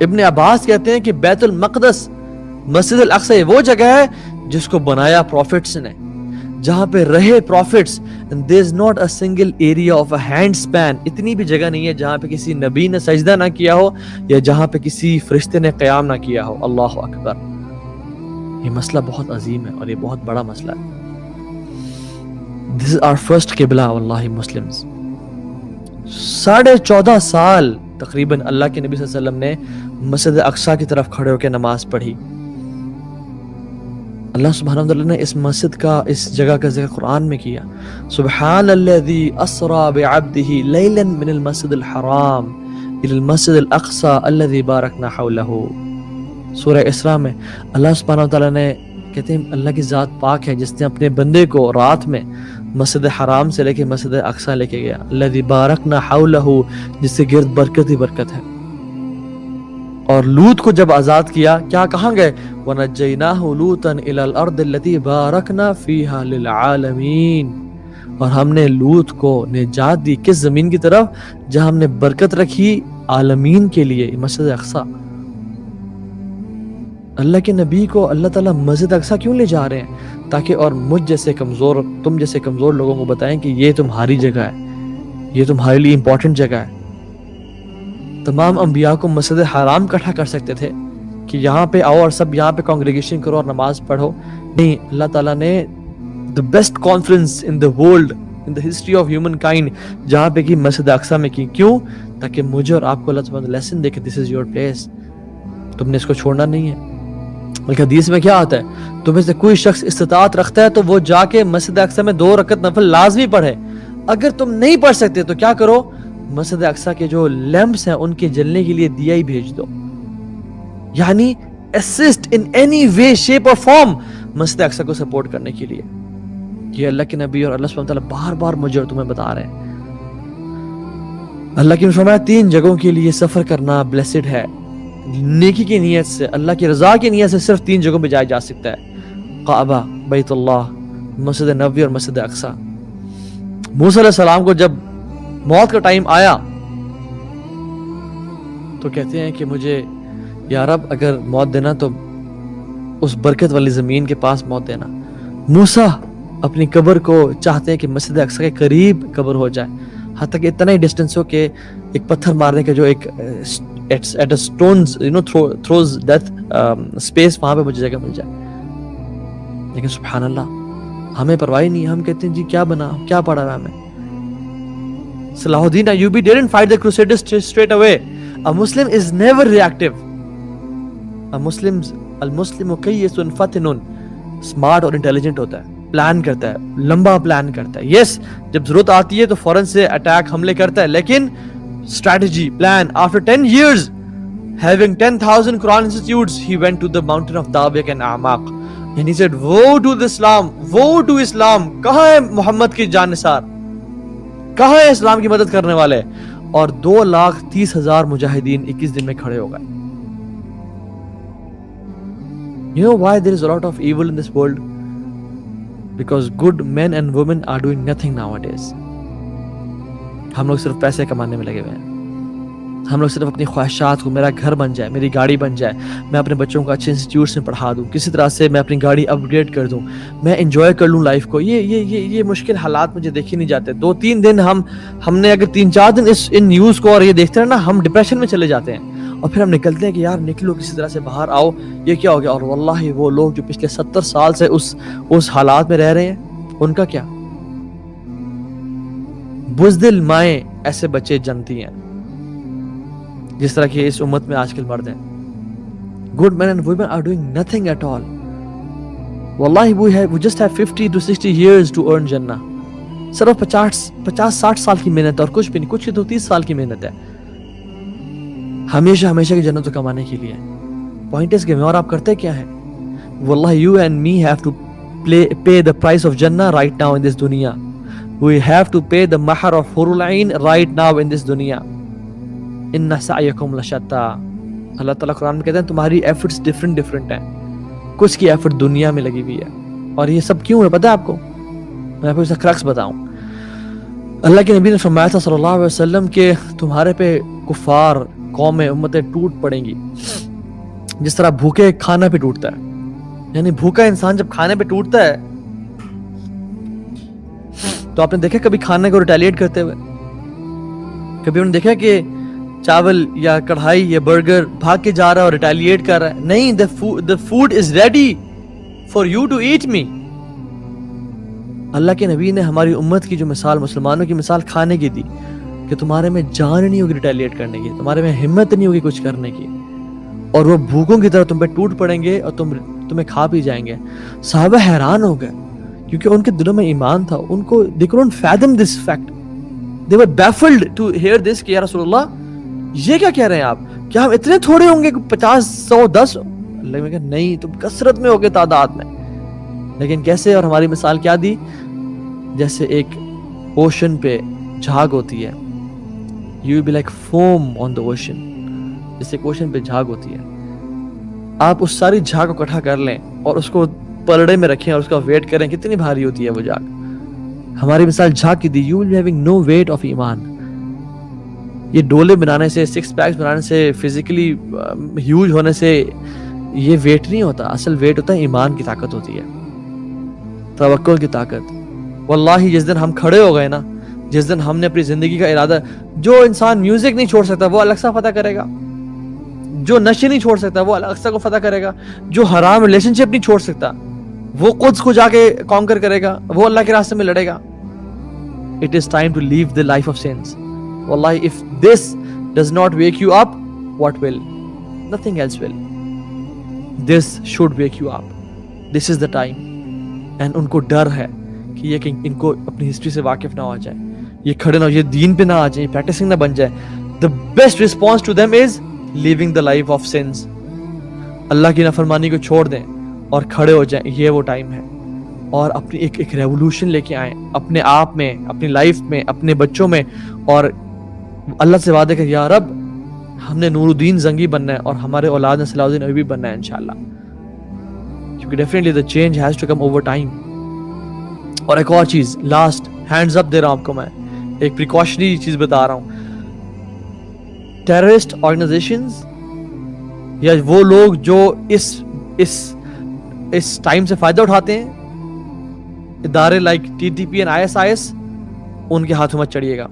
ابن عباس کہتے ہیں کہ بیت المقدس مسجد الاقصی وہ جگہ ہے جس کو بنایا پروفٹس نے, جہاں پہ رہے prophets. and there is not a single area of a hand span, اتنی بھی جگہ نہیں ہے جہاں پہ کسی نبی نے سجدہ نہ کیا ہو یا جہاں پہ کسی فرشتے نے قیام نہ کیا ہو. اللہ اکبر. یہ مسئلہ بہت عظیم ہے اور یہ بہت بڑا مسئلہ ہے. This is our first قبلہ واللہ مسلمز. 14.5 سال تقریباً اللہ کے نبی صلی اللہ علیہ وسلم نے مسجد اقصی کی طرف کھڑے ہو کے نماز پڑھی. اللہ سبحانہ وتعالی نے اس مسجد کا, اس جگہ کا ذکر قرآن میں کیا. سبحان الذی اسری بعبدہ لیلا من المسجد الحرام الی المسجد الاقصی الذی بارکنا حولہ. سورہ اسراء میں اللہ سبحانہ وتعالی نے کہتے ہیں اللہ کی ذات پاک ہے جس نے اپنے بندے کو رات میں مسجد حرام سے لے کے مسجد اقصی لے کے گیا. الذی بارکنا حولہ, جس سے گرد برکت ہی برکت ہے. اور لوط کو جب آزاد کیا, کیا کہاں گئے؟ وَنَجَّيْنَاهُ لُوطًا إِلَى الْأَرْضِ الَّتِي بَارَكْنَا فِيهَا لِلْعَالَمِينَ. اور ہم نے لوط کو نجات دی کس زمین کی طرف جہاں ہم نے برکت رکھی عالمین کے لیے, مسجد اقصی. اللہ کے نبی کو اللہ تعالیٰ مسجد اقصی کیوں لے جا رہے ہیں؟ تاکہ اور مجھ جیسے کمزور, تم جیسے کمزور لوگوں کو بتائیں کہ یہ تمہاری جگہ ہے, یہ تمہارے لیے امپورٹنٹ جگہ ہے. تمام انبیاء کو مسجد حرام اکٹھا کر سکتے تھے کہ یہاں پہ آؤ اور سب یہاں پہ کانگریگیشن کرو اور نماز پڑھو. نہیں, اللہ تعالیٰ نے the best conference in the world, in the history of humankind, جہاں پہ کی مسجد اقصی میں کی. کیوں؟ تاکہ مجھے اور آپ کو اللہ تعالیٰ لیسن دے کہ this is your place, تم نے اس کو چھوڑنا نہیں ہے. بلکہ حدیث میں کیا آتا ہے؟ تمہیں سے کوئی شخص استطاعت رکھتا ہے تو وہ جا کے مسجد اقصی میں 2 رکعت نفل لازمی پڑھے. اگر تم نہیں پڑھ سکتے تو کیا کرو؟ مسجد اقصی کے جو لیمپس ہیں ان کے جلنے کے لیے دیا ہی بھیج دو. یعنی assist in any way, shape or form مسجد اقصی کو سپورٹ کرنے کے لیے. یہ اللہ کے نبی اور اللہ سبحانہ وتعالی بار بار مجھے اور تمہیں بتا رہے ہیں. اللہ کی فرمایا 3 جگہوں کے لیے سفر کرنا بلیسڈ ہے. نیکی کی نیت سے, اللہ کی رضا کی نیت سے صرف 3 جگہوں پہ جایا جا سکتا ہے: کعبہ, بیت اللہ, مسجد نبوی اور مسجد اقصی. موسیٰ علیہ السلام کو جب موت کا ٹائم آیا تو کہتے ہیں کہ مجھے یا رب اگر موت دینا تو اس برکت والی زمین کے پاس موت دینا. موسیٰ اپنی قبر کو چاہتے ہیں کہ مسجد اقصی کے قریب قبر ہو جائے, حتیٰ کہ اتنا ہی ڈسٹینس ہو کہ ایک پتھر مارنے کا جو ایک at a stones throws death space, وہاں پہ مجھے جگہ مل جائے. لیکن سبحان اللہ ہمیں پرواہ نہیں. ہم کہتے ہیں جی کیا بنا, کیا پڑا ہے ہمیں. صلاح الدین Ayubi didn't fight the Crusaders straight away. A Muslim is never reactive. المسلم قیس فطن, smart اور intelligent ہوتا ہے, پلان کرتا ہے, لمبا پلان کرتا ہے. یس, جب ضرورت آتی ہے تو فوراً سے اٹیک حملے کرتا ہے, لیکن strategy, plan. After 10 years, having 10,000 Quran institutes, he went to the mountain of Dabiq and A'maq. And he said, woe to Islam, woe to Islam. کہاں ہے محمد کی جان نثار, کہاں ہے اسلام کی مدد کرنے والے؟ اور 2,30,000 مجاہدین 21 دن میں کھڑے ہو گئے. You know why there is a lot of evil in this world? Because good men and women are doing nothing nowadays. ہم لوگ صرف پیسے کمانے میں لگے ہوئے ہیں. ہم لوگ صرف اپنی خواہشات کو, میرا گھر بن جائے, میری گاڑی بن جائے, میں اپنے بچوں کو اچھے انسٹیٹیوٹس میں پڑھا دوں, کسی طرح سے میں اپنی گاڑی اپ گریڈ کر دوں, میں انجوائے کر لوں لائف کو. یہ مشکل حالات مجھے دیکھے نہیں جاتے. 2-3 دن ہم نے اگر 3-4 دن ان نیوز کو اور یہ دیکھتے ہیں نا, ہم ڈپریشن میں چلے جاتے ہیں. اور پھر ہم نکلتے ہیں کہ یار نکلو کسی طرح سے باہر آؤ, یہ کیا ہو گیا. اور واللہ وہ لوگ جو پچھلے 70 سال سے اس حالات میں رہ رہے ہیں, ان کا کیا. بزدل مائیں ایسے بچے جنتی ہیں جس طرح کہ اس امت میں آج کل مرد ہیں. Good men and women are doing nothing at all. Wallahi we just have 50 to 60 years to earn Jannah. صرف 50-60 سال کی محنت اور کچھ بھی نہیں, کچھ کی تو 30 سال کی محنت ہے ہمیشہ کی جنت کو کمانے کے لیے. پوائنٹ اس کے میں اور آپ کرتے کیا ہیں؟ Wallahi you and me have to pay the price of Jannah right now in this dunya. We have to pay the mahar of Hurul Ain right now in this dunya. Inna sa'yakum lashatta. اللہ تعالیٰ قرآن میں کہتے ہیں تمہاری efforts different ہیں. کچھ کی effort دنیا میں لگی ہوئی ہے. اور یہ سب کیوں ہے پتہ ہے آپ کو؟ میں آپ کو اس کا کرکس بتاؤں. اللہ کے نبی نے فرمایا تھا صلی اللہ علیہ وسلم کہ تمہارے پہ کفار قومیں امتیں ٹوٹ پڑیں گی جس طرح بھوکے کھانا پہ ٹوٹتا ہے. یعنی بھوکا انسان جب کھانے پہ ٹوٹتا ہے تو آپ نے دیکھا کبھی کھانے کو ریٹیلیٹ کرتے ہوئے؟ کبھی انہوں نے دیکھا کہ چاول یا کڑھائی یا برگر بھاگ کے جا رہا ہے اور ریٹیلیٹ کر رہا ہے؟ نہیں, the food is ready for you to eat me. اللہ کے نبی نے ہماری امت کی جو مثال, مسلمانوں کی مثال کھانے کی دی کہ تمہارے میں جان نہیں ہوگی ریٹیلیٹ کرنے کی, تمہارے میں ہمت نہیں ہوگی کچھ کرنے کی, اور وہ بھوکوں کی طرح تم پہ ٹوٹ پڑیں گے اور تمہیں کھا پی جائیں گے. صحابہ حیران ہو گئے کیونکہ ان کے دلوں میں ایمان تھا. ان کو they couldn't fathom this fact. They were baffled to hear this کہ یا رسول اللہ یہ کیا کہہ رہے ہیں آپ, کیا ہم اتنے تھوڑے ہوں گے 50 100 10؟ اللہ نے کہا نہیں, تم کثرت میں ہوگے تعداد میں. لیکن کیسے؟ اور ہماری مثال کیا دی؟ جیسے ایک اوشن پہ جھاگ ہوتی ہے, you will be like foam on the ocean. جیسے ایک اوشن پہ جھاگ ہوتی ہے, آپ اس ساری جھاگ کو اکٹھا کر لیں اور اس کو پلڑے میں رکھیں اور اس کا ویٹ کریں کتنی بھاری ہوتی ہے وہ جھاگ. ہماری مثال جھاگ کی دی, you will be having no weight of ایمان. یہ ڈولے بنانے سے, 6 پیکس بنانے سے, فزیکلی ہیوج ہونے سے یہ ویٹ نہیں ہوتا. اصل ویٹ ہوتا ہے ایمان کی طاقت ہوتی ہے, توکل کی طاقت. واللہ جس دن ہم کھڑے ہو گئے نا, جس دن ہم نے اپنی زندگی کا ارادہ, جو انسان میوزک نہیں چھوڑ سکتا وہ الیکسا فتح کرے گا, جو نشے نہیں چھوڑ سکتا وہ الیکسا کو فتح کرے گا, جو حرام ریلیشن شپ نہیں چھوڑ سکتا وہ قدس کو جا کے کانکر کرے گا, وہ اللہ کے راستے میں لڑے گا. It is time to leave the life of sins. Wallahi, if this does not wake you up, what will? Nothing else will. This should wake you up. This is the time. And ان کو ڈر ہے کہ یہ ان کو اپنی history سے واقف نہ ہو جائے, یہ کھڑے نہ ہو, یہ دین پہ نہ آ جائیں, پریکٹسنگ نہ بن جائے. The best response to them is living the life of sins. اللہ کی نافرمانی کو چھوڑ دیں اور کھڑے ہو جائیں. یہ وہ ٹائم ہے, اور اپنی ایک ریولوشن لے کے آئیں اپنے آپ میں, اپنی لائف میں, اپنے بچوں میں, اور اللہ سے وعدے کہ یا رب ہم نے نور الدین زنگی بننا ہے اور ہمارے اولاد نے صلاح الدین ایوبی بننا ہے انشاءاللہ, کیونکہ definitely the change has to come over time. اور ایک اور چیز, لاسٹ ہینڈز اپ دے رہا ہوں آپ کو, میں ایک پریکاشنری چیز بتا رہا ہوں. ٹیررسٹ آرگنائزیشنز یا وہ لوگ جو اس ٹائم سے فائدہ اٹھاتے ہیں, ادارے لائک TTP and ISIS, ان کے ہاتھوں میں چڑھیے گا.